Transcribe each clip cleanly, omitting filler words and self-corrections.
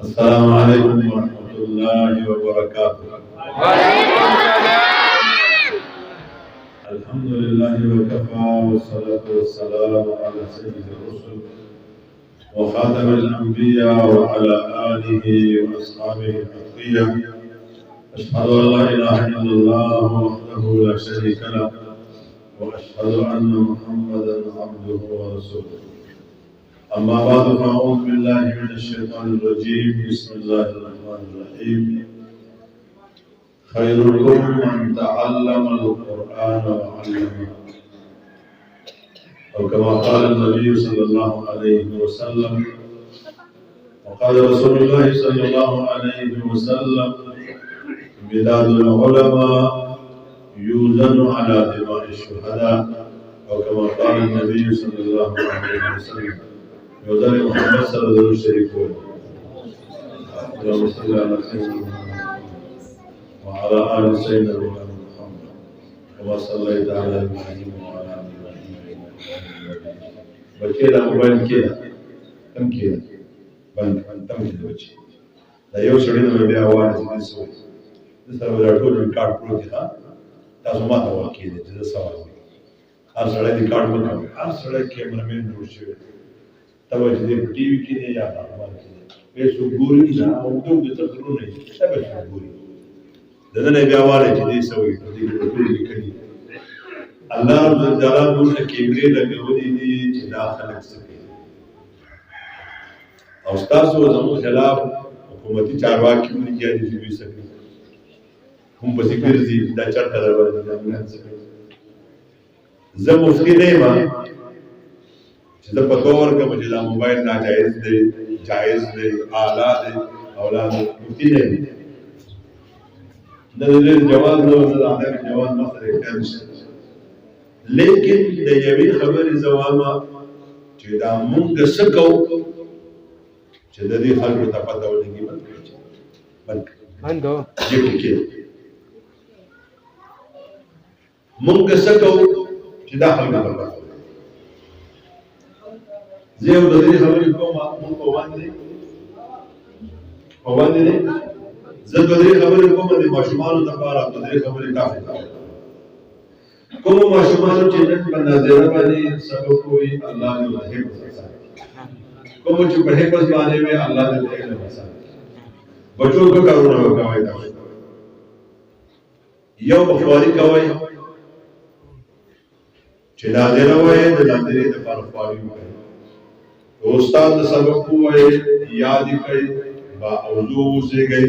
अस्सलामु अलैकुम वरहमतुल्लाहि वबरकातुह। अल्हम्दुलिल्लाहि वकफ़ा वस्सलातु वस्सलामु अला सय्यिदिर रुसूल व ख़ातमिल अंबिया व अला आलिहि व अस्हाबिहि अत्क़िया। अशहदु अन ला इलाहा इल्लल्लाह वहदहु ला शरीका लह व अशहदु अन्ना मुहम्मदन अब्दुहु व रसूलुह। अम्मा बाद फ़अऊज़ु बिल्लाहि मिनश शैतानिर रजीम। बिस्मिल्लाहिर रहमानिर रहीम। खैरुकुम मन तअल्लमल क़ुरआन व अल्लमह। और कमा क़ाल नबी सल्लल्लाहु अलैहि वसल्लम व क़ाल रसूलुल्लाह सल्लल्लाहु अलैहि वसल्लम मिलादुल उलमा यूज़नु अला दिमाइश शुहदा। और कमा क़ाल नबी सल्लल्लाहु अलैहि वसल्लम रोज़ाए मोहम्मद सल्लल्लाहु अलैहि वसल्लम व अला आलि सय्यिदिना मुहम्मद कमा सल्लैता अला इब्राहीम व अला आलि इब्राहीम इन्नका हमीदुम मजीद। बच्चे दा मोबाइल किया तम किया बंद तम किया बच्चे दा यो सड़ी न बे आवाज दे सो this is what I told you card pro था तासो माता वाकी दे जैसे सवाल हर सड़क दी कार्ड में हर सड़क कैमरामैन दूर से तब जदे टीवी की ने या बात की वे सुगुरी ना उदो के तकरो नहीं सब सुगुरी ददने व्यावाले जदे सवई दी पूरी करी अल्लाह रब जलाल ने कैमरे लगे वदी दी जदा खलक सके और उस्ताद सो जमो खिलाफ हुकूमती चारवाकी में किया दी भी सके हम बस गिरजी दा चरता दरबार में सके जब उसकी नहीं मां जब पतोर का मुझे मोबाइल नाजायज दे जायज दे आला दे औलाद मुक्ति नहीं नजर जवाब नो आने के जवाब मसले टेंशन लेकिन दे ये भी खबर जवामा जेदा मुंग सकौ जददी खल्क ता पता होगी बंदो ये के मुंग सकौ जेदा खल्क पता जे उदरी खबर को मुंग को वांदे जब उदरी खबर को मदे माशुमान ता पारा उदरी खबर काफी को माशुमान चेतन बनाज़ेरा वाली सब कोई अल्लाह ने वही बसा को मुझे बहे बस वाले में अल्लाह ने वही बसा बच्चों को करुणा होगा वायदा यो बखवारी कवाई चेदाज़ेरा वाले दलादरे दफार फारी में तो उस्ताद सबक हुए याद कई बावजू से गए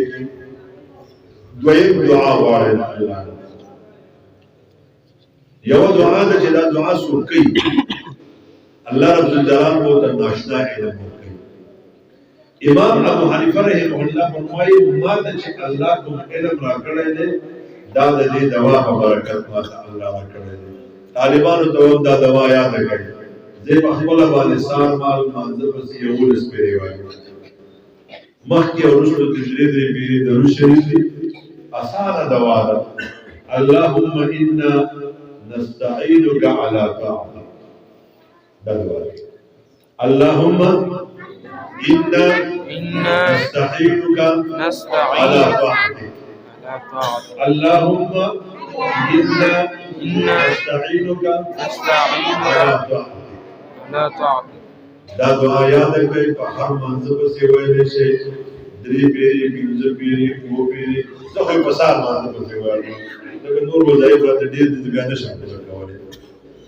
द्वैत दुआ वाले अल्लाह यो दुआ द जदा दुआ सुकई अल्लाह रब्बुल जलाल को तनाशना इल्म कई इमाम अबू हनीफा रहमहुल्लाह फरमाए उम्मत च अल्लाह को इल्म राकड़े ने दाद दे दवा बरकत मा अल्लाह राकड़े तालिबान तो दा दवा याद कई जे बखबला वाले सार माल मंजर से यहूद इस पे रिवायत मख के रुशद तजरीद भी दरूद शरीफ आसान दवा अल्लाहुम्मा इन्ना नस्तईनुका अला ताअतिक दवा अल्लाहुम्मा इन्ना नस्तईनुका अला ताअतिक अल्लाहुम्मा इन्ना नस्तईनुका अला ताअतिक لا تعطي دا دعا یاد کئی پا ہر منظب سے ویلے سے دری پیری پینز پیری وہ پیری زخوی پسار منظب سے ویلے لیکن نور وزائی فرات دیر دیدگاہ نشان پر کولے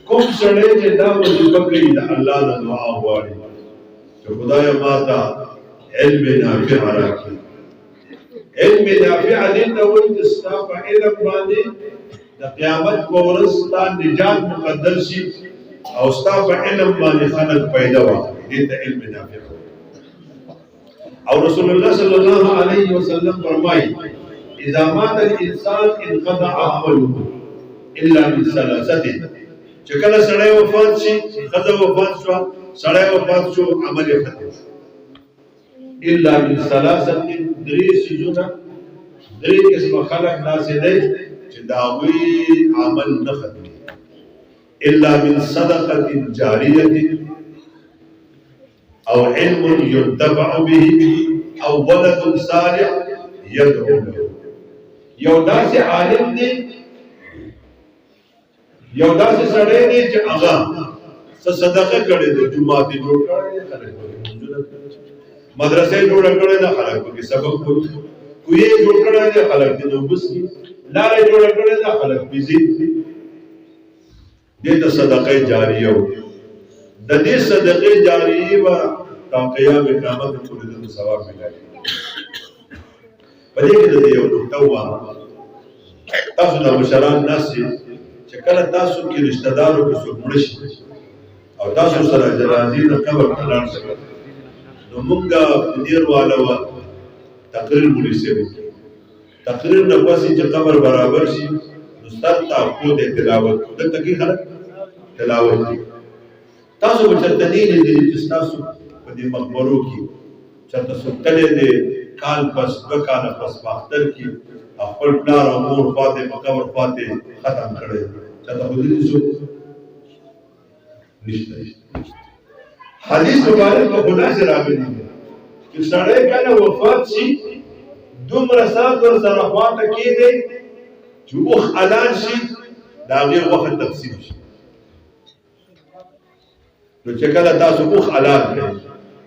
کم سڑے جے دا وزیبہ کئی دا اللہ دا دعا ہواری کہ خدای ماتا علم نافع راکی علم نافع دین دا وی دستا پا علم باندے دا قیامت کو ورستا نجات مقدر سی او استاف علم باندې خلق پیدا و دې ته علم نافع او رسول الله صلی الله علیه وسلم فرمایي اذا مات الانسان انقطع عمله الا من ثلاثه چې کله سړی وفات شي خزه وفات شو سړی وفات شو عمل ختم الا من ثلاثه درې سيزونه درې قسم خلق ناسې دي چې داوی عمل نه ختم إلا من صدقة جارية أو علم ينتفع به او ولد صالح يدعو له. یو داسې عالم دی، یو داسې سړی دی چې هغه څه صدقه کړې ده، جومات یې جوړ کړی دی، خلک پکې لمونځونه کوي، مدرسه یې جوړه کړې ده، خلک پکې سبق کوي، کوی یې جوړ کړی دی، خلک دې نوبس کوي، لاره یې جوړه کړې ده، خلک بیزي دي. دې ته صدقه جاریه وایي. د دې صدقې جاریه به تا قیام قیامت پورې د ثواب ملایي. په دې کې د یو نقطه ووایم، تاسو د مشران ناست یې چې کله تاسو کې رشته دارو کې څوک مړه شي او تاسو سره جنازې د قبر ته لاړ شئ، نو موږ پنیر والا وه تقریر ونیسئ. تقریر نه پسې چې قبر برابر شي نو سر تاخو د تلاوت دلته کې خلک تلاوت کوي. تاسو به چېرته نه لیدلي چې ستاسو په دې مقبرو کې چېرته څوک تللی دی کال پس 2 کاله پس په اختر کې خپل پلار او مور خواته په قبر خواته ختم کړی، چېرته خو دې څوک نشته. حدیث مبارک په داسې راغلی دی چې سړی کله وفات شي دومره ساعت ورسره خواته کېږي چې اوښ حلال شي د هغې غوښه تقسیم شي. نو چې کله تاسو اوښ حلال کړئ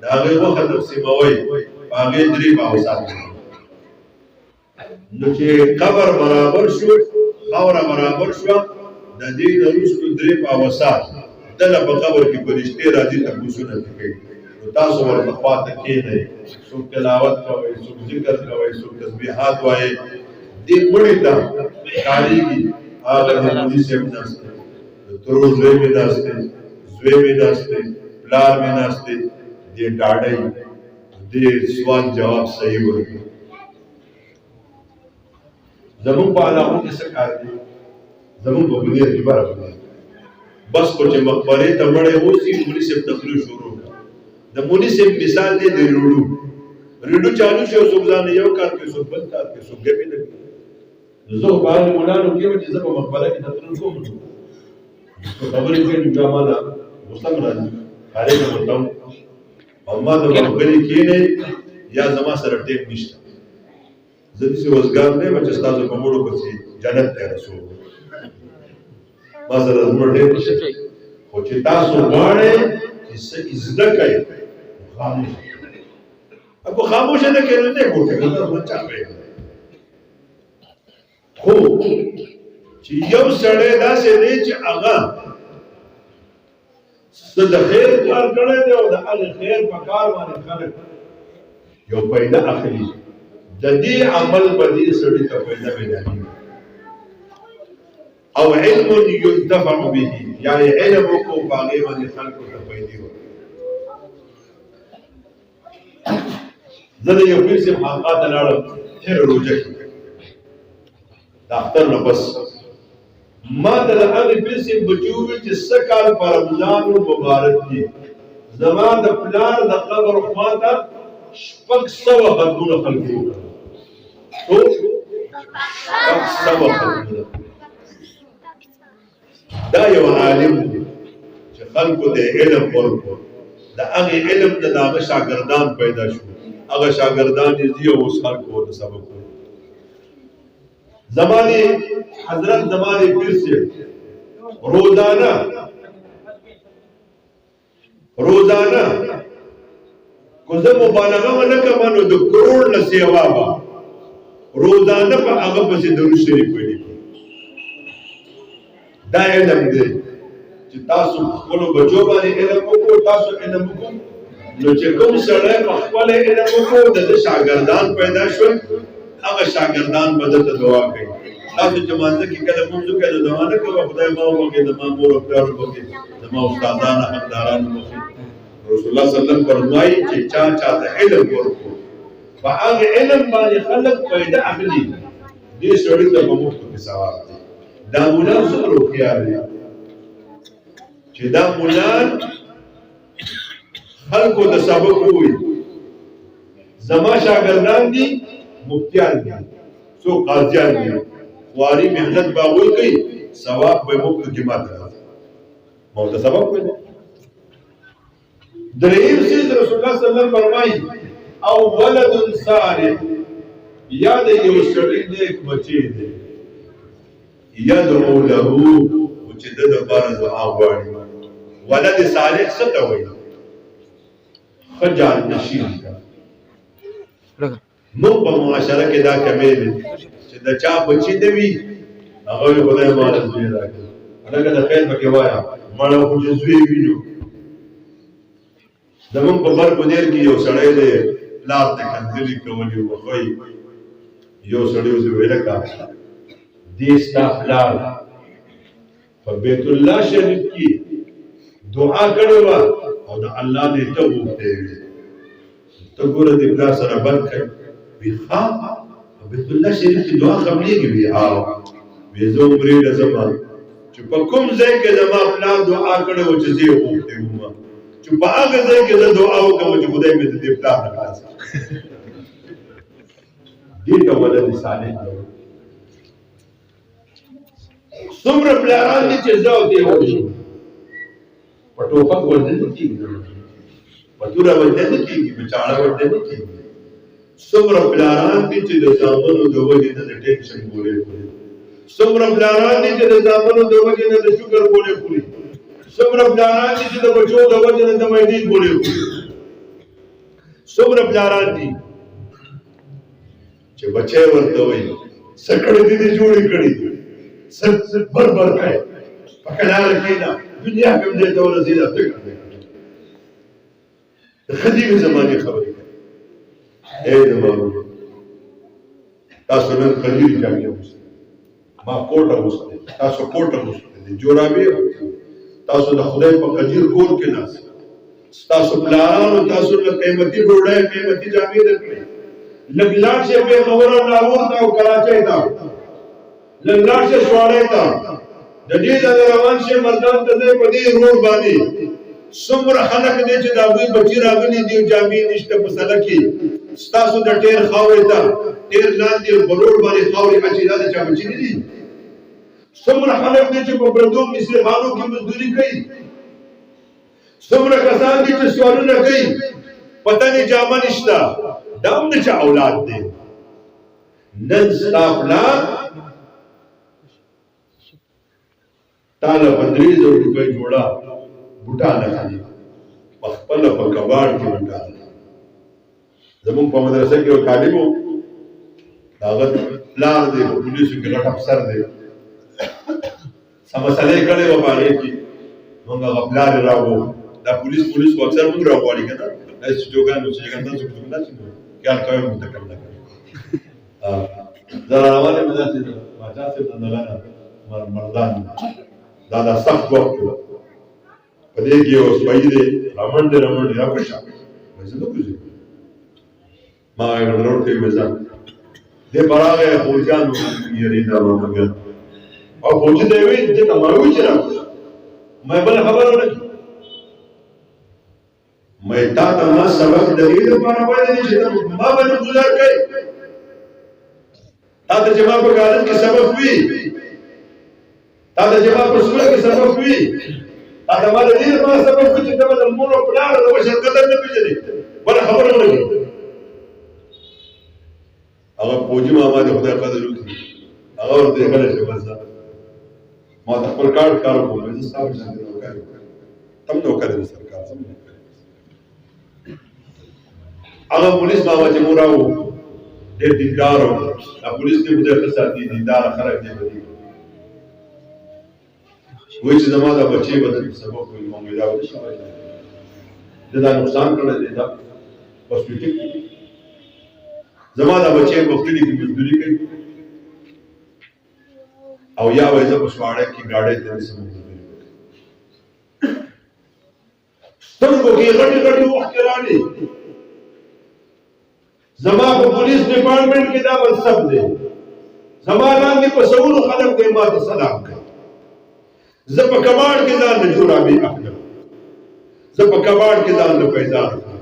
د هغې غوښه تقسیموئ په هغې 3 باوسات نو چې قبر برابر شو، خاوره برابر شوه، د دې نه وروستو 3 باوسات دله په قبر کې فرشتې راځي تپوسونه ترې کوي. نو تاسو ورته خواته کښېنئ، څوک تلاوت کوئ، څوک ذکر کوئ، څوک تسبیحات وایي. دې مړي ته ښکارېږي هغه د مولوي صاحب ناست دی، د ترور زوی مې ناست دی، زوی مې ناست دی، پلار مې ناست دی. دې ډاډئ دې سوال جواب صحیح ورکړي. زمونږ په علاقو کې څه کار دی؟ زمونږ په بنیر کې برابر بس خو چې مقبرې ته مړی اوسي مولي صاحب تقریر شروع کړه. د مولي صاحب مثال دی د ریډو چالو شي او څوک ځان یو کار کوي، څوک بل کار کوي، څوک ګپې نه کوي. زه خو په هغې مولانو کې یم چې زه په مقبره کې تقریر کوم، خبرې کوي نو بیا ما ته غوسه م راځي، هغې ته ورته وم او ما د مقبرې کښېنئ یا زما سره ټیم نشته. زه داسې وزګار نه یم چې ستاسو په مړو پسې جنت ته رسوم، ما سره زموږ ډېر نشته. خو چې تاسو غواړئ چې څه زده کئ خاموشه ابو خاموشه نه کړئ، نه ګوټه تاسو چا کوئ. خو چې یو سړی داسې دی چې هغه څه د خیر کار کړی دی او د هغې خیر په کار باندې خلک یو پیدا اخلي، د دې عمل به دې سړي ته پیدا میلاږي. او علم ينتفع به، یعنی علم وکړو په هغې باندې خلکو ته پیدې ورکړي. زه د یو پیر صاحب خانقاه ته لاړم تېره روژه کې د اختر نه پس. ما ته د هغې پیر صاحب بچي وویل چې څه کال په رمضان مبارک کې زما د پلار د قبر خوا ته 600 ختمونه خلکو وکړل. څو 600 ختمونه. دا یو عالم دی چې خلکو ته علم ورکړو، د هغې علم نه د هغه شاګردان پیدا شو، هغه شاګردان یې ځي او اوس خلکو ورته سبق وایي. زمانې حضرت زمانې پیر صاحب روزانه کو زه مبالغه ونه کوم نو د کروڑ نه سیوا به روزانه په هغه پسې درود شریف ویلي. دا علم دی چې تاسو خپلو بچو باندې علم وکړو، تاسو علم وکړو نو چې کوم سړی په خپل علم وکړو د ده شاګردان پیدا شول، هغه شاګردان به درته دعا کوي. تاسو چې مانځه کې کله مونځ وکړئ نو دعا نه کوه خدای ما وبخښي، زما مور او پلار وبخښي، زما استادان حقداران وبخښي. رسول الله صلی الله علیه وسلم فرمایي چې چا چاته علم ورکړو په هغه علم باندې خلک پیدا اخلي، دې سړي ته به مفت کې ثواب دی. دا مولان څومره هوښیار دی چې دا مولان خلکو ته سبق ووایي. زما شاګردان دي، مفتیان دي، څوک قاضیان دي، خواري محنت به هغوی کوي، ثواب به مفت کې ماته راځي. ما ورته سبق ویلی. دریم څیز رسول الله صلی الله علیه وسلم فرمایي او ولد صالح یا د یو سړي نیک بچی دی یدعو له چې د لپاره دعا غواړي ولد صالح څه ته وایي ښه جانشین موږ په معاشره کې دا کمی دی چې د چا بچی نه وي هغه وایي خدای ماله زوی راکړي هلکه د خیر پکې وایه مړه خو چې زوی وینو زمونږ په بر بنیر کې یو سړی دی پلار ته کنځلې کولې وښوئ یو سړی ورته ویل کا دې ستا پلار په بیت الله شریف کې دعا کړې وه او د الله دې ته وغوښتې وې ته ګوره دې پلار سره بد کړې وي ښه په بیت الله شریف کې دعا قبلېږي وي وی زه عمرې له ځمه چې په کوم ځای کې زما پلار دعا کړې وه چې زه یې وغوښتې وم چې په هغه ځای کې زه دعا وکړم چې خدای مې د دې پلار نه خلاص دې ته ولد صالح څومره پلاران دي چې زه او دې وشو په ټوپک ورته نه کېږي په توره ورته نه کېږي په چاړه ورته نه کېږي څومره پلاران دي چې د زامنو د وجې نه د ټینشن ګولې خوري څومره پلاران دي چې د زامنو د وجې نه د شوګر ګولې خوري څومره پلاران دي چې د بچو د وجې نه د معدې ګولې خوري څومره پلاران دي چې بچی ورته وایي سکړې دې جوړې کړې سر بر بر کړې په کلاره کېنه دنیا کې هم دې ته ورسېده فکر دی د قدیمې زمانې خبرې کوي ای زما ورور تاسو نن قدیمې جامې اغوستې ما کوټ اغوستی تاسو کوټ اغوستی دي جورابې تاسو د خدای په قدیر کور کې ناست ستاسو پلارانو تاسو له قیمتي ډوډۍ قیمتي جامې درکړې لږ لاړ شئ پېښور او لاهور ته او کراچۍ ته لږ لاړ شئ شواړۍ ته د دې ځایه روان شئ مردان ته ځئ په دې روډ باندې څومره خلک دی چې د هغوی بچي راغلي دي جامې نشته په سړک کې ستاسو د ټیر خاورې ته ټیر لاندې په روډ باندې خاورې اچي دا د چا بچي نه دي څومره خلک دی چې په پردو مصرخانو کې مزدوري کوي څومره کسان دي چې سوالونه کوي پته نه جامه نشته دا هم د چا اولاد دی نن ستا پلار تا له 3500 روپۍ جوړه بوټا نه خالي پخپله په کباړ کې بوټا زمونږ په مدرسه کې یو طالب و د هغه پلار دی په پولیسو کې غټ افسر دی څه مسلې کړې وه په هغې کې موږ هغه پلار یې راوړو دا پولیس خو اکثر موږ راغواړي که نه داسې چوګان اوسېږي داسې کوڅو کې داسې خیال کوی موږ ته کم نه کوي زه راروان یم داسې د پاچا صاحب د دغه نه مردان دا سخت وخت و په دې کې یو سپی دی رامنډې راکوشه وایي زه نه کوزم ما وایي روډ ته یې وایي ځه دې په راغی فوجیان یېرېده مګر او فوجي ته یې وایي دې ته ما وایي چې راکوشه ما یې بله خبره ونه کړي ما تا ته ما سبق د دې لپاره وایي چې ما باندې ګزار کوي تا ته چې ما په کالج کې سبق وي تا ته چې ما په سکول کې سبق وي تا ته ما د دې لپاره سبق وي چې ته د مور او پلار د بشر قدر نه پېژنې بله خبره ونه کړي هغه فوجي ماما د خدای قدر وکړي هغه ورته غلی شه بس ما ته خپل کار وکړو زه ستا په شان نوکر یم ته هم نوکر یې د سرکار زه هم نوکر یم هغه پولیس ماما چې مو راوړو ډېر دیندار و دا پولیس دې خدای ښه ساتي دینداره خلک دې بدي وایي چې زما دا بچی به درته سبق وایي ما وایي دا به نشم ویلی ده دا نقصان کړی دی دا هاسپیټل زما دا بچی په کلي کې مزدوري کوي او یا وایي زه په شواړی کې ګاډۍ ته نیسم مزدوري کوي سترګو کې غټې غټې اوښکې راغلې زما په پولیس ډپارټمنټ کې دا منصب دی زما لاندې په سلونو خلک دی ما ته سلام کوي زه په کباړ کې ځان نه جورابې اخلم زه په کباړ کې ځان نه پیزار اخلم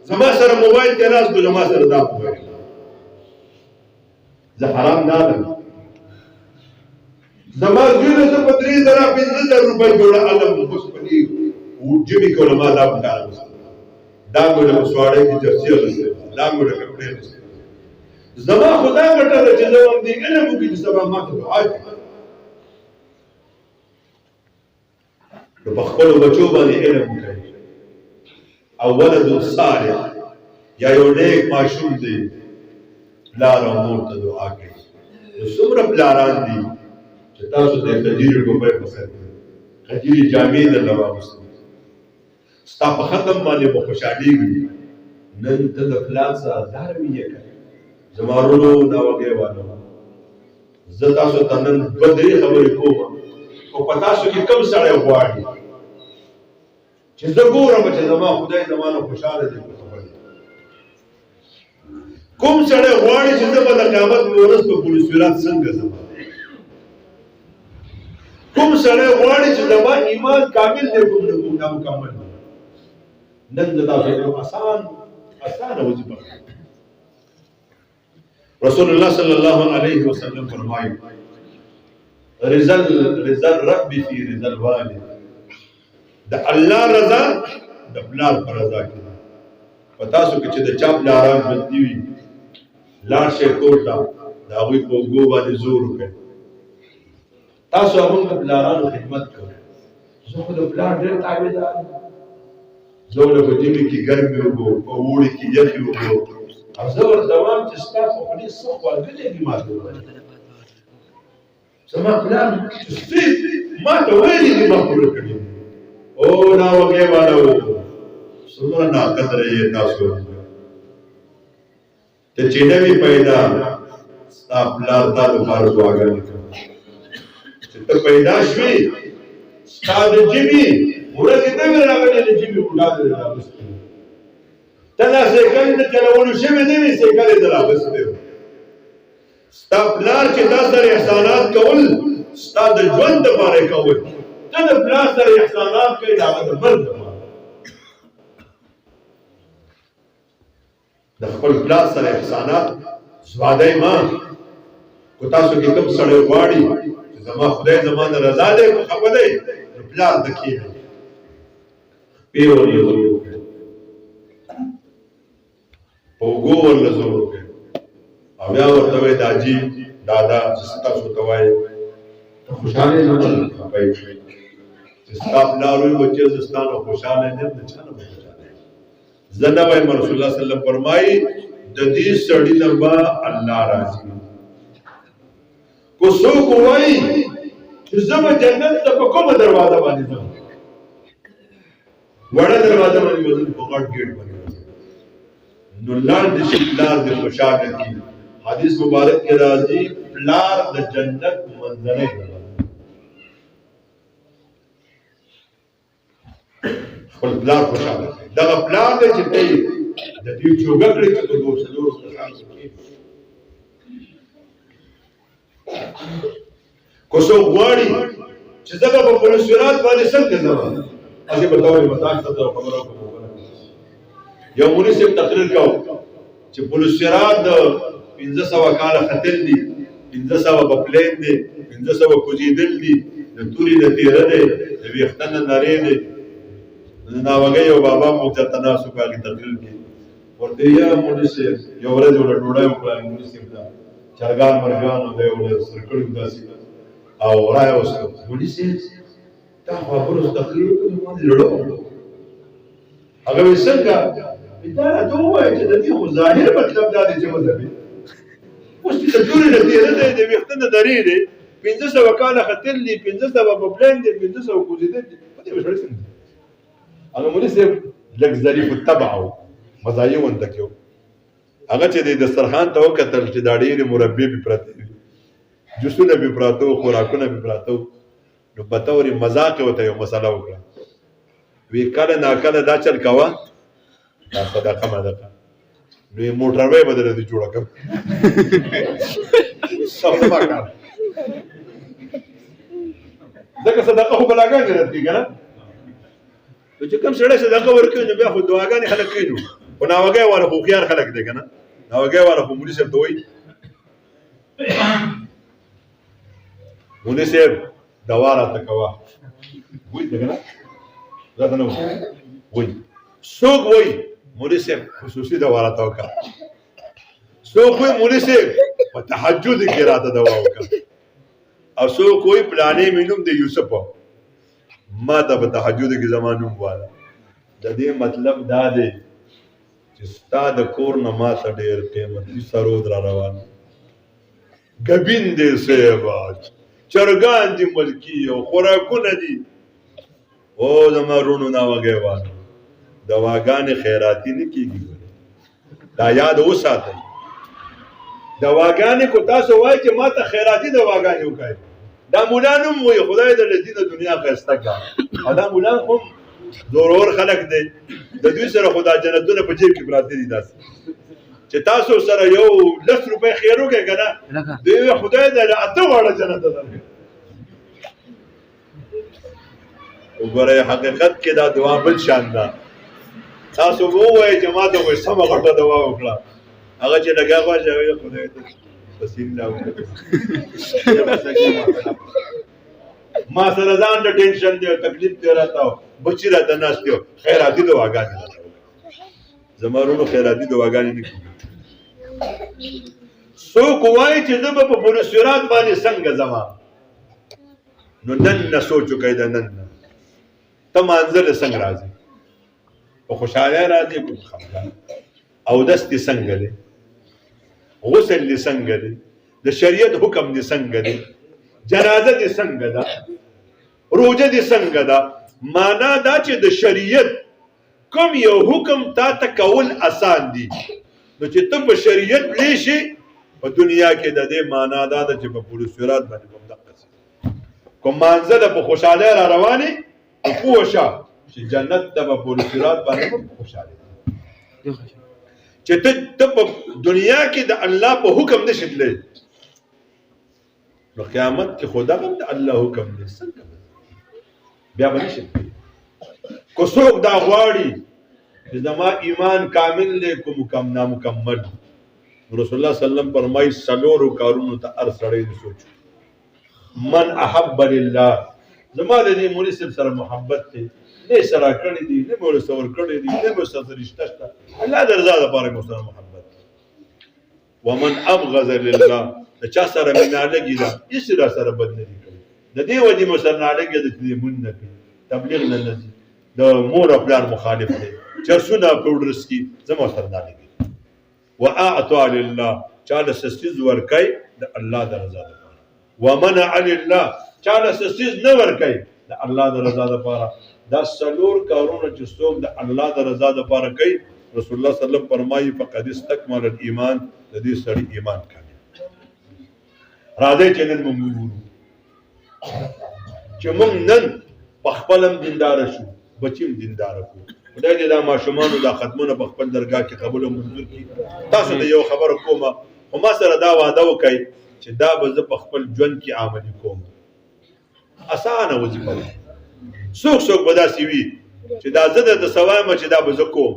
زما سره موبایل کې ناست و زما سره دا موبایل زه حرام نه علم زما زوی نه زه په 3000 5000 روپۍ جوړه علم اوس په دې ژمي کې علما دا په کار دا مې له سواړې کې جرسي اغوستې دا مې له کپړې اغوستې زما خدا ګټه ده چې زه هم دې علم وکړي چې سبا ما ته دعا کړي نو په خپلو بچو باندې علم وکړي او ولد صالح یا یو نیک ماشوم دی پلار او مور ته دعا کوي نو څومره پلاران دي چې تاسو د خجیرې ټوپۍ په سر کړئ خجیرې جامې درله واغوستې ستا په ختم باندې به خوشحالېږي نن ته د پلار سره لاروي یې کوې زما وروڼو دا وږی والو زه تاسو ته نن دوه درې خبرې کوم او په تاسو کې کوم سړی غواړي چې زه ګورم چې زما خدای زما نه خوشحاله دی کوم سړی غواړي چې زه به د قیامت په ورځ په پل صراط څنګه ځم کوم سړی غواړي چې زما ایمان کامل دی کوم نامکمل نن د تاسو آسانه وظیفه رسول الله صلی الله علیه وسلم فرمایي رضا الرب فی رضا الوالد د الله رضا د پلار پر رضا کې په تاسو کې چې د چا پلاران ژوندي وي لاړ شئ کور ته د هغوی په اوږو باندې زور وکړئ تاسو هغوی د پلارانو خدمت کوئ زه خو د پلار ډېر تابعدار یم زه له په ژمي کې ګرمې اوبه په اوړي کې یخې اوبه او زه ورته وایم چې ستا په خولې څه خواږه لګي ما ته زما پلار چې ما ته ویلي دي ما پوره کړي او دا وږی والو څومره ناقدره یې تاسو ته چې نه وي پیدا ستا پلار تا لپاره دعاګانې کوي چې ته پیدا شوې ستا د ژبې ورځې نه وي راغلې د ژبې بوډا دې راغوستی ته دا سیکل د چلولو شوې نه وي سیکل یې راغوستی ستا پلار چې تا سره احسانات کول ستا د ژوند دپاره یې کول ته د پلار سره احسانات کوي د هغه د مرګ دپاره د خپل پلار سره احسانات سوادای ما کو تاسو کې کوم سړی غواړي چې زما خدای زما نه رضا دی کو خپه دی نو پلار د کېږي پیور یې زور وکړي په اوږو ورله زور وکړي او بیا ورته وایي داجي دادا چې تاسو ته وایي ته خوشحاله یې زما نه خپه یې چې ستا پلار وایي بچې زه ستا نه خوشحاله یم د چا نه زنه وایم رسول الله صلی الله علیه وسلم فرمایي د دې سړي نه به الله راضي کو څوک وایي چې زه به جنت ته په کومه دروازه باندې ځم وړه دروازه باندې وځم په غټ ګیټ باندې نو لار د شي پلار د خوشاله کی حدیث مبارک کې راځي پلار د جنت منظره خپل پلار خوشاله دغه پلان دی چې دی د دې چوګه کړی چې په دوه څلورو کسانو کې کو څوک غواړي چې زه به په پل صراط باندې څنګه ځم هغې به ته وایي به تاسو ته خبره کوم یو مولوي صاحب تقریر کوو چې پل صراط د 1500 کاله ختل دي 1500 به پلین دی 1500 کوزېدل دي د تورې نه تېره دی د ویښته نه نرۍ دی ناوګي او بابا مو ته تناسب کوي تقریر کې ورته یا مولوي صاحب یو ورځ ولا ډوډۍ وکړه مولوي صاحب دا چرګان مرغان دی ولا سرکړو داسې او راي اوسه مولوي صاحب دا خبرو تقریر کوي ما لړو هغه څنګه دا ته وایي چې د دې خو ظاهر مطلب دا دی چې مذهبي اوس چې د جوړې نه تېره دی د ویښته نه درې دی 1500 کاله ختل دي 1500 په پلان دي 1500 کوزېدل دي په دې وشړې څنګه هغه مولوي صاحب لږ ظریف الطبع و مزایي ونده کې هغه چې د دسترخوان ته وکتل چې دا ډېرې مربې پې پرتې وي جوسونه پې پراته وو خوراکونه پې پراته وو نو په طور مذاق یې ورته یو مسله وکړه وی کله ناکله دا چل کوه دا صدقه مدقه نو یې موټروی به درته جوړه کړم سفر کار ځکه صدقه خو بلاګانې رد کېږي که نه نو چې کوم سړی صدقه ورکوي نو بیا خو دعاګانې خلک کوي نو خو ناوګی والا خو هوښیار خلک دی که نه ناوګی والا خو مولي صاحب ته وایي مولي صاحب دوا راته کوه وایي دی که نه راته نه وایي څوک وایي مولوی صاحب خصوصي دوا راته وکړه څوک وایي مولوی صاحب په تهجد کې راته دوا وکړه او څوک وایي پلانې مې نوم د یوسف ما ته په تهجد کې زما نوم واله د دې مطلب دا دی چې ستا د کور نه ما ته ډېر قیمتي سرود را روان ګبین دی صاحب چرګان دي ملکي او خوراکونه دي او زما رونو ناوګیوان دواګانې خیراتي نه کېږي دا یاد وساتئ دواګانې کو تاسو وایئ چې ما ته خیراتي دواګانې وکړئ دا مولا نوم وایي خدای د دې د دنیا ښایسته کړه او دا مولا هم زورور خلک دی د دوی سره خو دا جنتونه په جیب کې پراته دي داسې چې تاسو سره یو 10 روپۍ خیر وکړئ که نه دوی خدای د 8 واړه جنت درکړي وګورئ حقیقت کې دا دعا بل شان ده تاسو ووایئ چې ما ته وایي سمه غټه دوا وکړه هغه چې لګا غواړي خدای ته پسین لا وکړه ما سره ځان د ټینشن دی تکلیف دی راته بچی راته ناست دی خیراتي دواګانې زمارونو خیراتي دواګانې نه کېږي څوک وایي چې زه به په پولسیرات باندې څنګه ځمه نو نن نه سوچ وکړئ د نن نه ته مانځه له څنګه راځي په خوشحالۍ راځي په خفګان اودس دې څنګه دی غسل دې څنګه دی د شریعت حکم دې څنګه دی جنازه دې څنګه ده روزه دې څنګه ده معنا دا چې د شریعت کوم یو حکم تا ته کول آسان دي نو چې ته په شریعت پلی شي په دنیا کې د دې معنا دا ده چې په پولسیرات باندې کوم دقه شي کوم مانځه ده په خوشحالۍ را روانې او پوه شه چې جنت ته په پولسیرات باندې په خوشحالۍ چې ته په دنیا کې د الله په حکم نشي تللی نو قیامت کې خدا هم د الله حکم دی څنګه بیا به نشي کو څوک دا غواړي چې زما ایمان کامل دی کو نامکمل رسول الله صلی الله علیه وسلم فرمایي څلورو کارونو ته هر سړی دې سوچ من احب لله زما د دې مولوي صاحب سره محبت دی نه سره کړی دی نه مولوي سره کړی دی نه مو سره رشتہ شته الله درزا لپاره مو سره محبت ومن ابغض لله د چا سره مینا لګی دا هیڅ را سره بد نه کوي د دې وجې مو سره نه لګي د دې مون نه کوي تبلیغ نه نه د مور خپل مخالف دی چرسونه پاوډرس کی زمو سره نه لګي واعطى لله چاله سستیز ورکای د الله د رضا لپاره ومنع لله چاله سستیز نه ورکای د الله د رضا لپاره دا څلور کارونه چې څوک د الله د رضا لپاره کوي رسول الله صلی الله علیه وسلم فرمایي فقد استكمل الايمان د دې سړي ایمان کامل راځي چې نن موږ وګورو چې موږ نن په خپلم دیندار شو بچیم دیندار کو خدای دې دا ماشومانو دا ختمونه په خپل درگاه کې قبول او منظور کړي تاسو ته یو خبر کومه او ما سره دا وعده وکړئ چې دا به زه په خپل ژوند کې عملي کوم اسانه وظیفه ده څوک به داسې وي چې دا زه د سوایم چې دا به زه کوم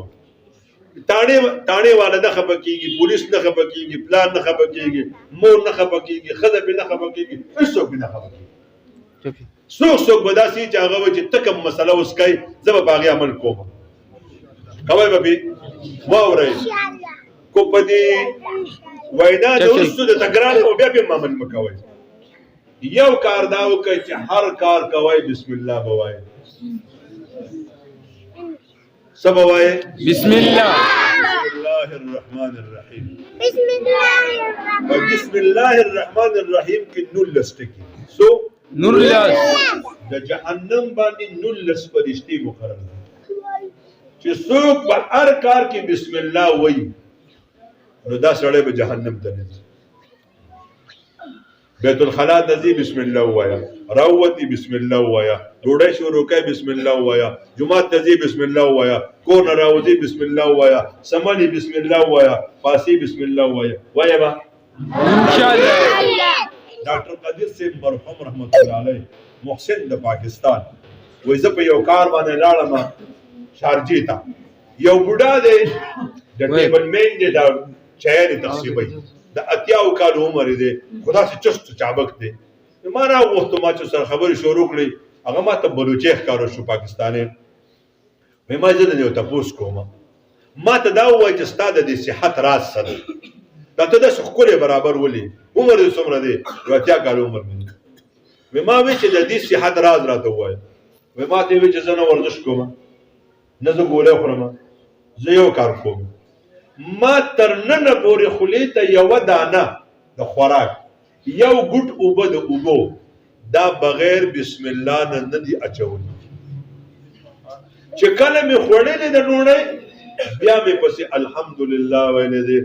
تاڼې والا نه خفه کېږي پولیس نه خفه کېږي پلان نه خفه کېږي مور نه خفه کېږي ښځه پې نه خفه کېږي هېڅوک پې نه خفه کېږي څوک به داسې وي چې هغه وایي چې ته کوم مسله اوس کوې زه به په هغې عمل کوم کوئ به پې واورئ کو په دې وینا د وروستو د تکرار او بیا پې عمل مه کوئ یو کار دا وکړئ چې هر کار کوئ بسم الله به وایئ سب وایئ بسم الله الرحمن الرحیم بسم الله الرحمن الرحیم کې 19 ټکي سو 19 د جهنم باندې 19 فرشتي مقرر دي چې څوک په هر کار کې بسم الله وایي نو دا سړی به جهنم ته نه ځي بیت الخلا ته ځي بسم الله وایا راووتي بسم الله وایا ډوډۍ شروع کوي بسم الله وایا جومات ته ځي بسم الله وایا کور نه راوځي بسم الله وایا سمني بسم الله وایا پاسي بسم الله وایا وایا با انشاءالله ډاکټر قدیر صاحب مرحوم رحمت الله علیه محسن د پاکستان وای زه په یو کار باندې لاړم شارجې ته یو بوډا دی د ټیبل مین دی دا چایې تقسیموي د 80 کالو عمر دی خدا سي چست چابک دی ما راغوښتم ما چې سره خبرې شروع کړې هغه ما ته بلوچي ښکارو شو پاکستاني مې ما زه نه یو تاسو کوم ما ته دا ووایه چې ستا د دې صحت راز څه دی دا ته داسې ښکلی برابر ولې عمر دې څومره دی یو 80 کاله عمر مې دی وی ما وی چې د دې صحت راز راته ووایه وی ما ته وی چې زه نه ورزش کوم نه زه ګولۍ خورم زه یو کار کوم ما تر ننه پورې خولې ته یوه دانه د خوراک یو ګوټ اوبه د اوبو دا بغیر بسم الله نه نه دي اچولی چې کله مې خوړلې د ډوډۍ بیا مې پسې الحمدلله ویلې دی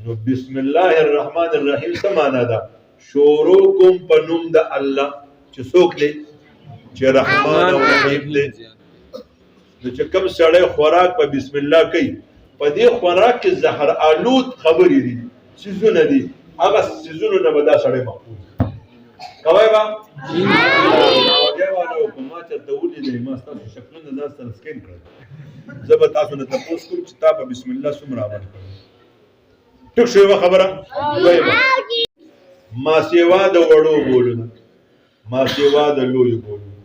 نو بسم الله الرحمن الرحیم څه معنا ده شروع کوم په نوم د الله چې څوک دی چې رحمان او رحیم دی نو چې کوم سړی خوراک په بسم الله کوي په دې خوراک کې زهر آلود خبرې دي څیزونه دي هغه څیزونو نه به دا سړی محفوظ کوی با ما چېرته ولیدی ما ستاسو شکلونه ځان سره سکین کړل زه به تاسو نه تپوس کوم چې تا په بسم الله څومره عمل کړی ټیک شو یوه خبره دویمه ماسیوا د وړو بولونه ماسیوا د لویو بولونه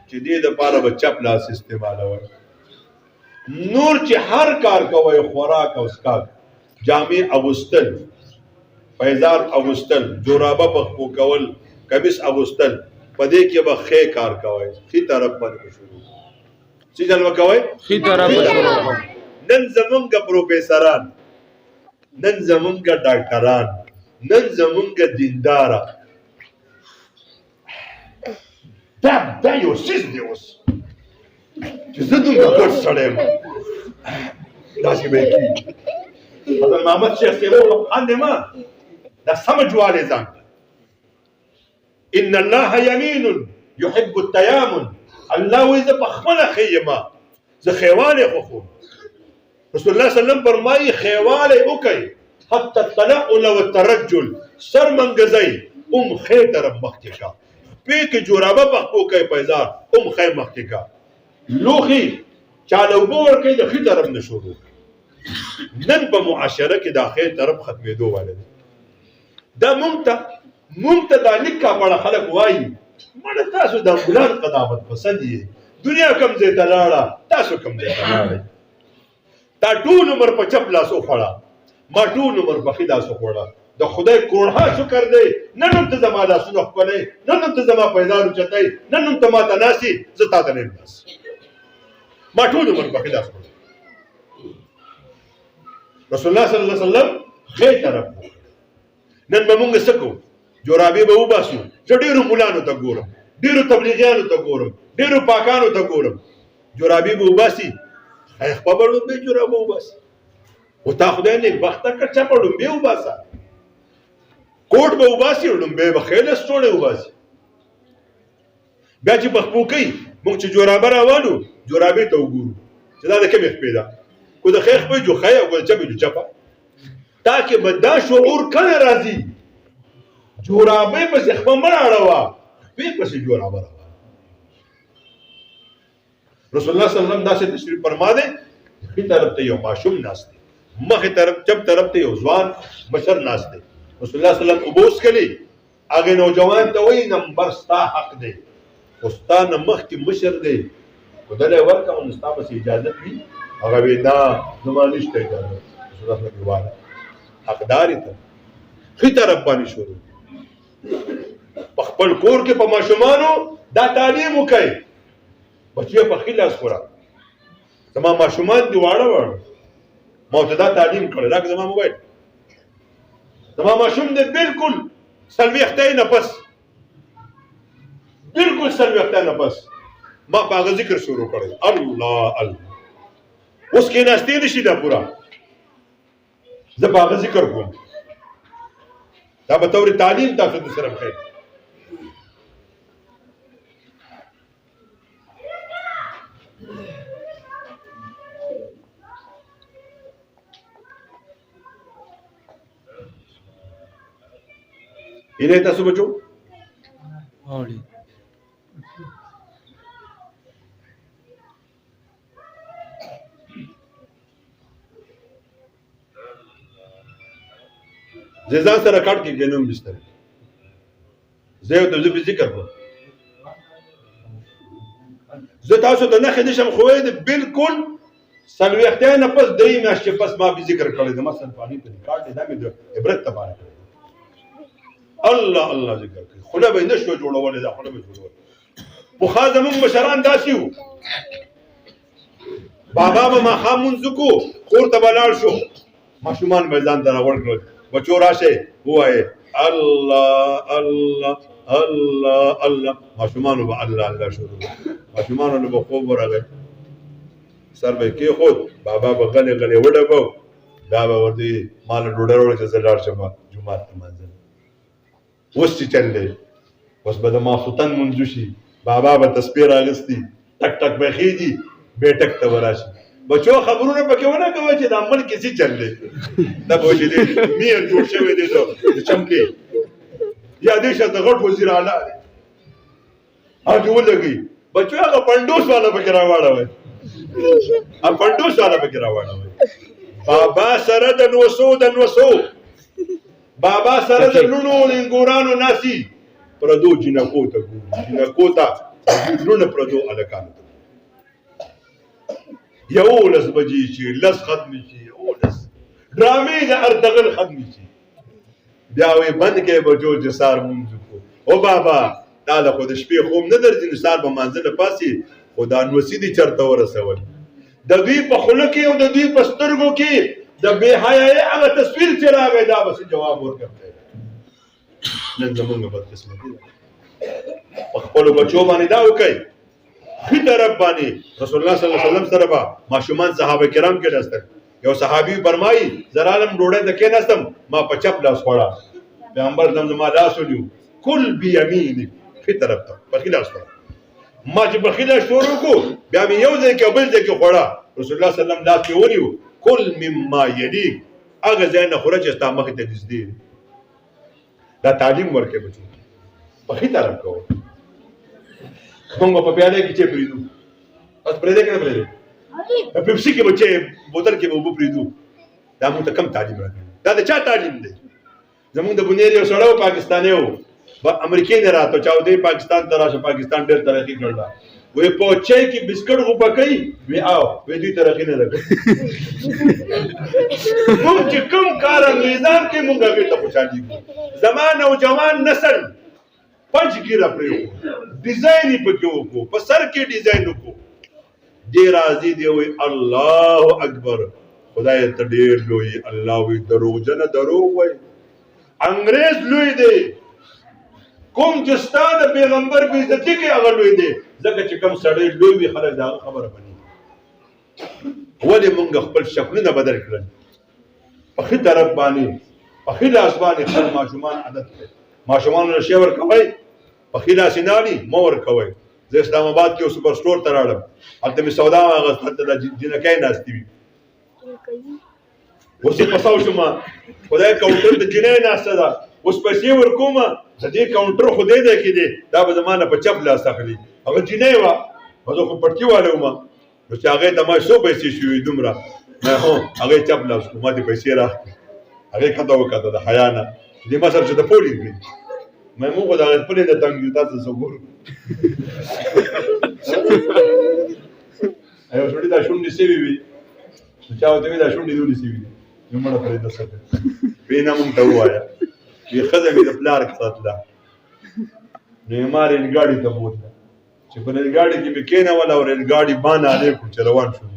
چې دې دپاره به چپ لاس استعمالوئ نور چې هر کار کوئ خوراک او څښاک جامې اغوستل پیزار اغوستل جورابه پخپو کول کمیس اغوستل په دې کې به ښې کار کوئ ښي طرف باندې شروع څه چل به کوئ ښي طرف شروع نن زمونږ پروفیسران نن زمونږ ډاکټران نن زمونږ دینداره دا یو څیز دی اوس چې زه دومره ګډ سړی یم داسې به یې کېږي حضرت محمد شیخ صاحب خاندې ما دا سمجھ والے ځان ان الله یمین یحب التیامن الله وایي زه په خپله ښه یمه زه ښیوالی خوښوم رسول الله صلی وسلم فرمایي ښیوالی وکئ حتی التنعل والترجل سر منګزئ ښې طرف مخکې کا پې کې جورابه پخپو کوئ پیزار ښی مخکې کا لوښي چاله اوبه ورکوئ د ښي طرف نه شروع نن په معاشره کې دا ښې طرف ختمېدو والی دی دا مونږ ته دا لیک کاپړه خلک وایي مړه تاسو د امبولان قدامت پسند یې دنیا کم ځای ته لاړه تاسو کم ځای ته لاړئ تا ټول عمر په چپ لاس وخوړه ما ټول عمر په ښي لاس وخوړه د خدای کروڑها شکر دی نن هم ته زما لاسونه ښکلی نن هم ته زما پیزار اوچتی نن هم ته ما ته ناستې زه تا ته نه یم ناست ما ټول عمر په ښي لاس وخوړه رسول الله صلی الله علیه وسلم ښې طرف نن به مونږ څه کوو جورابې به وباسو زه ډېرو ملانو ته ګورم ډېرو تبلیغیانو ته ګورم ډېرو پاکانو ته ګورم جورابې به وباسي خپه به ړومبې جورابه وباسي خو تا خدای نیکبخته کړ چپه ړومبې وباسه کوټ به وباسي ړومبې به ښې لستوڼې وباسي بیا چې پخپو کوي مونږ چې جورابه راوالو جورابې ته وګورو چې دا د کومې خپې ده کو د ښې خپې جو ښی او کو د چپې جو چپه تاکې به دا شعور کله راځي جورابې پسې خپه مه راړوه خپې پسې جورابه راوړه رسول الله صلی الله علیه وسلم داسې تشریف فرما دی ښي طرف ته یو ماشوم ناست دی مخې طرف چپ طرف ته یو ځوان مشر ناست دی رسول الله صلی الله علیه وسلم اوبه وڅښلې هغې نوجوان ته وایي نمبر ستا حق دی خو ستا نه مخکې مشر دی ښودلی ورکړه نو ستا پسې اجازت وي هغه وایي نه زما نشته اجازت رسول الله صلی الله علیه وسلم حقدار ته ښي طرف باندې شروع په خپل کور کې په ماشومانو دا تعلیم وکئ بچیو په ښي لاس خوره زما ماشومان دي واړه واړه ما ورته دا تعلیم کړی راکړه زما موبایل زما ماشوم دی بالکل څلوېښتی نه پس بالکل څلوېښتی نه پس ما په هغه ذکر شروع کړی الله الله اوس کېناستې نه شي دا پوره زه په هغه ذکر کوم دا به طور تعلیم تاسو ته سره خیر इन्हें तसु बचो زیزان سره کټ کې ګنوم بستر زه ته زه په ذکر کوم زه تاسو ته نه خدي شم خوې دې بالکل څلوېښتیا نه پس 3 میاشتې پس ما به ذکر کړی د مثلا پانی په کار دی دا مې د عبرت لپاره کړی الله الله ذکر کوي خوله به یې نه شو جوړولی دا خوله به جوړول پخوا زمونږ مشران داسې وو بابا به ماښام مونځ وکړو کور ته به لاړ شو ماشومان به یې ځان ته راغونډ کړل بچو راشئ ووایئ الله الله الله الله ماشومانو به الله الله شروع ماشومانو نه به خوب ورغی سر به یې کېښود بابا به غلی غلی وډبو دا به ورته وي ما له ډوډۍ راوړه چې زه لاړ شم جومات ته لمانځل اوس چې چل دی اوس به د ماخوتن منځو شي بابا به تسبیح راغستي ټک ټک به خېږي بیټک ته به راشي بچو خبرونه پکې ونه کوئ چې دا ملک کې څه چل دی دا به وایي چې دی میر جوړ شوی دی د چمکې یا دې شاته غټ وزیر اعلی دی هغه ولګي بچو هغه پنډوس والا پکې راواړوئ پنډوس والا پکې راواړوئ بابا سره د نوسو بابا سره د لونو لنګورانو ناسي پردو جنکو ته ګوري جنکو ته لونه پردو الکانو ته 11 بجې چې 10 ختم شي 11 ډرامې د ارتغل ختم شي بیا وې بند کې بچو چې سار مونږ کو او بابا دا له خو د شپې خوب نه درځي نو سار به مانځنه پاسي خدا نوسی دي چرته ورسول د دوی په خوله کې او د دوی په سترګو کې د بے حیايي هغه تصویر چې راغی دا بس جواب ورکړي نن زمونږ بدقسمتي په خپلو بچو باندې دا وکړي ښه طرف باندې رسول الله صلی الله علیه وسلم سره به ماشومان صحابه کرام کې ناستل یو صحابي فرمایي زرالم ډوډۍ ته کېناستم ما په چپ لاس خوړه پیغمبر زما لاس ونیو کل بیمینک ښه طرف ته په ښي لاس خوړه ما چې په ښي لاس شروع وکړو بیا مې یو ځای کې بل ځای کې خوړه رسول الله صلی الله علیه وسلم لاس مې ونیو کل مما یلیک هغه ځای نه خوره چې ستا مخې ته نږدې دا تعلیم ورکړې بچو په ښي طرف کوو موږ په پیاله کې چې پرېږدو بس پرېږدی که نه پرېږدی په پیپسي کې به چې بوتل کې به اوبه پرېږدو دا موږ ته کم تعلیم راکوي دا د چا تعلیم دی زمونږ د بنیر یو سړی و پاکستانی و امریکې نه راته چا دی پاکستان ته راشه پاکستان ډېر ترقي کړله وی په چای کې بسکټ غوپه کوي وی آو وی دوی ترقي نه ده کړې موږ چې کوم کار انګریزان کوي موږ هغې ته خوشحالېږو زما نوجوان نسل پنج ګیره پرېښو ډیزاین یې پکې وکړو په سر کې ډیزاین وکړو دی راځي دی وی الله اکبر خدای ته ډېر لوی الله وی دروغجنه دروغ وی انګریز لوی دی کوم چې ستا د پیغمبر بې عزتي کوي هغه لوی دی ځکه چې کوم سړی لوی وي خلک د هغه خبره مني ولې موږ خپل شکلونه بدل کړل په ښي طرف باندې په ښي لاس باندې خپل ماشومان عادت کړي ماشومانو له شی ورکوئ په ښي لاس یې نه اړي مه ورکوئ زه اسلام آباد کې یو سپر سټور ته راړم هلته مې سودا واخیسته هلته دا جنکۍ ناستې وي اوس یې پساو شومه خدای کاونټر د جنۍ ناسته ده اوس پیسې ورکومه د دې کاونټر خو دی کې دی دا به زما نه په چپ لاس اخلي هغه جنۍ وه زه خو پټکي والی وم نو چې هغې ته ما څو پیسې شوي دومره هو هغې چپ لاس کړو ما دې پیسې راکړې هغې کته وکته د حیا نه دې ما سره چې د پولې کړي مې موږ خو د هغې خپلې نه تنګ یو تاسو څه ګورو یو سړي دا شونډې سوي وي نو چا ورته وي دا شونډې دې ولې سوي دي نو مړه پرېږده څه کوي ویې نه مونږ ته ووایه وی ښځه مې د پلار ساتله نو یې ما ریل ګاډي ته بوتله چې په ریل ګاډي کې مې کېنوله او ریل ګاډي باندې علیکم چې روان شوم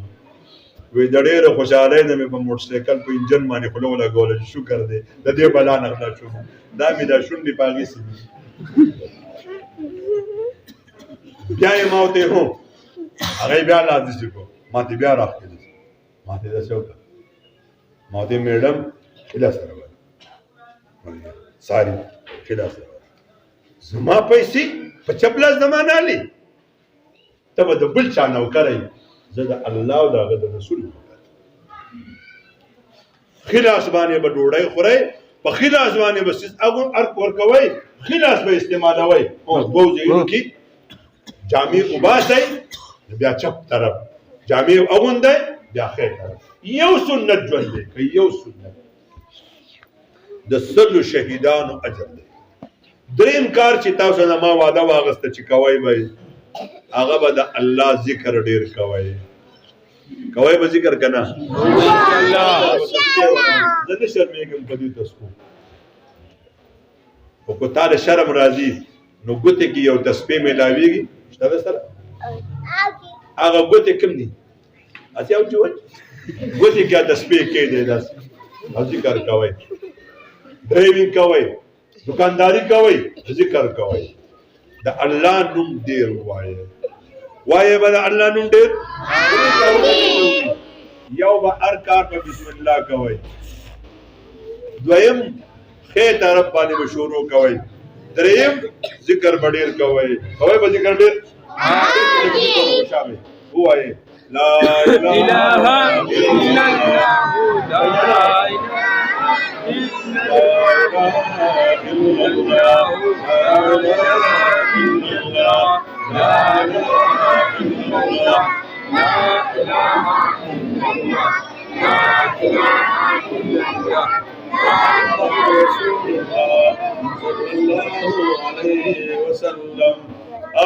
وی د ډېره خوشحالۍ نه مې په موټر سایکل په انجن باندې خوله ولګوله چې شکر دی د دې بلا نه خلاص شوم دا مې دا شونډې په هغې سوي بیا یې ما ورته هو هغې بیا لا داسې کړو ما ته بیا راښکلي ما ته یې داسې وکړه ما ورته میډم ښه سره وایي ساری ښه سره زما پیسې په چپ لاس زما نه علي ته به د بل چا نوکره یې زه د الله او د هغه د رسول ښي لاس باندې به ډوډۍ خورئ په ښي لاس باندې به ارک ورکوئ ښي لاس به استعمالوئ دوو ځایونو کې جامې وباسئ بیا چپ طرف جامې اغوندئ بیا ښی طرف یو سنت ژوند دی که یو سنت د 100 شهیدانو اجر دی دریم کار چې تاسو نه ما وعده واغسته چې کوئ به هغه به د الله ذکر ډېر کوئ کوي به ذکر کنه انشاءالله زه نه شرمېږم په دې تسبو خو که تا د شرم راځي نو ګوتې کې یو تسبیح میلاویږي شته ده سره هغه ګوتې کوم دي اسی او چې ګوتې کې تسبیح کې دی داسې او ذکر کوئ ډرایوینګ کوئ دکانداری کوئ ذکر کوئ د الله نوم ډېر وایه به د الله نوم ډېر یو به هر کار په بسم الله کوئ دویم خیر طرف باندې به شروع کوئ دریم ذکر به ډېر کوئ به ذکر ډېر ووایه لا اله الا الله لا اله الا الله لا اله الا الله لا اله الا الله لا اله الا الله محمد رسول الله صلى الله عليه وسلم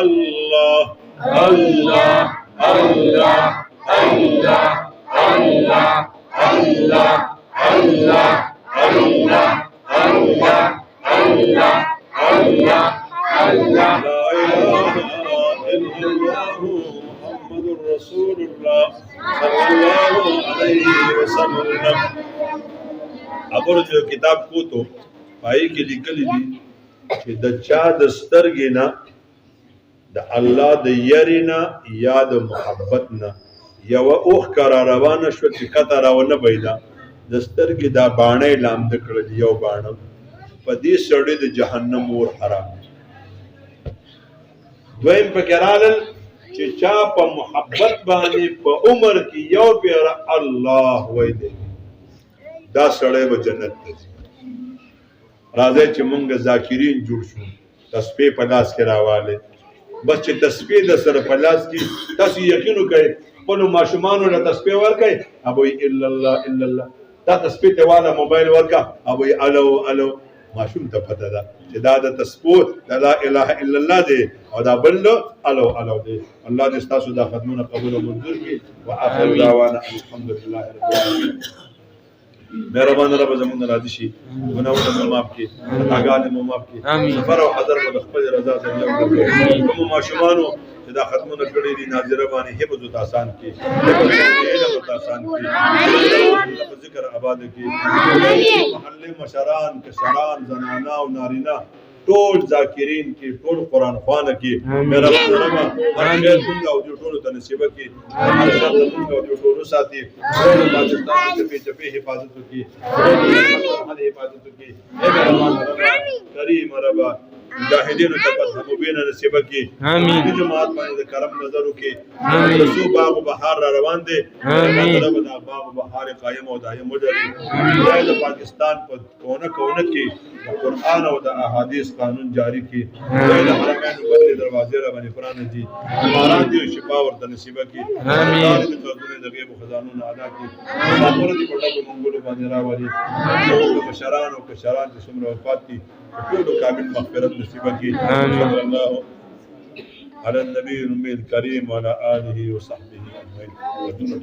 الله الله الله الله الله الله الله الله الله الله الله الله لا إله إلا الله محمد رسول الله صلى الله عليه وسلم اگر جو کتاب کو تو پای کې لیکلي دي چې د چا د سترګې نه د الله د یرینا یا د محبت نه یو اوخ کرا روانه شو چې کته راونه پیدا د سترګې دا باڼې لامد کړل یو باڼه په دې سړی د جهنم اور حرام دویم په کرالل چې چا په محبت باندې په عمر کې یو پیر الله وای دی دا سړی به جنت ته ځي راځي چې مونږ ذاکرین جوړ شو تسبیح په لاس کې راواله بس چې تسبیح د سره په لاس کې تاسو یقین وکړئ خپل ماشومانو له تسبیح ورکړئ ابوي الا الله الا الله دا تسبیح ته والا موبایل ورکا ابوي الو الو ماشوم ته پته ده چې دا د تسبیح لا اله الا الله دی او دا بل الو الو دی الله دې تاسو دا خدمونه قبول او منظور کړي واخر دعوانا الحمد لله رب العالمین مهربان رب زمون راضي شي ګناونه معاف کړي خطاګان مو معاف کړي سفر او حضر مو خپل رضا ذریعہ وګرځي کوم ماشومانو چې دا ختمونه کړی دي ناظره باندې هبه زو آسان کړي علم آسان کړي ذکر آباد کړي محله مشران کشران زنانا او نارینا ټول ذاکرین کې ټول قران خوانه کې مهربان رب هر خیر څنګه او ټول ته نصیب کړي هر شر څنګه او ټول ساتي ټول پاکستان کې په حفاظت وکړي هر حفاظت وکړي مهربان رب کریم رب مجاهدین ته په مبینه نصیب کړي امين جماعت باندې کرم نظر وکړي امين رسو باغ بهار را روان دي امين رب دا باغ بهار قائم او دائم وجري د پاکستان په کونه کې قرآن او د احادیث قانون جاری کړي د حرمین په دروازې را باندې قرآن دي باران دي شفا ورته نصیب کړي امين د قرآن د غیب خزانو ادا کړي خبر دي په ټکو مونږ باندې راوړي بشران او کشران چې څومره وفات دي ټول کامل مغفرت نصیب کړي صلی الله علی النبی الکریم وعلى آله وصحبه اجمعین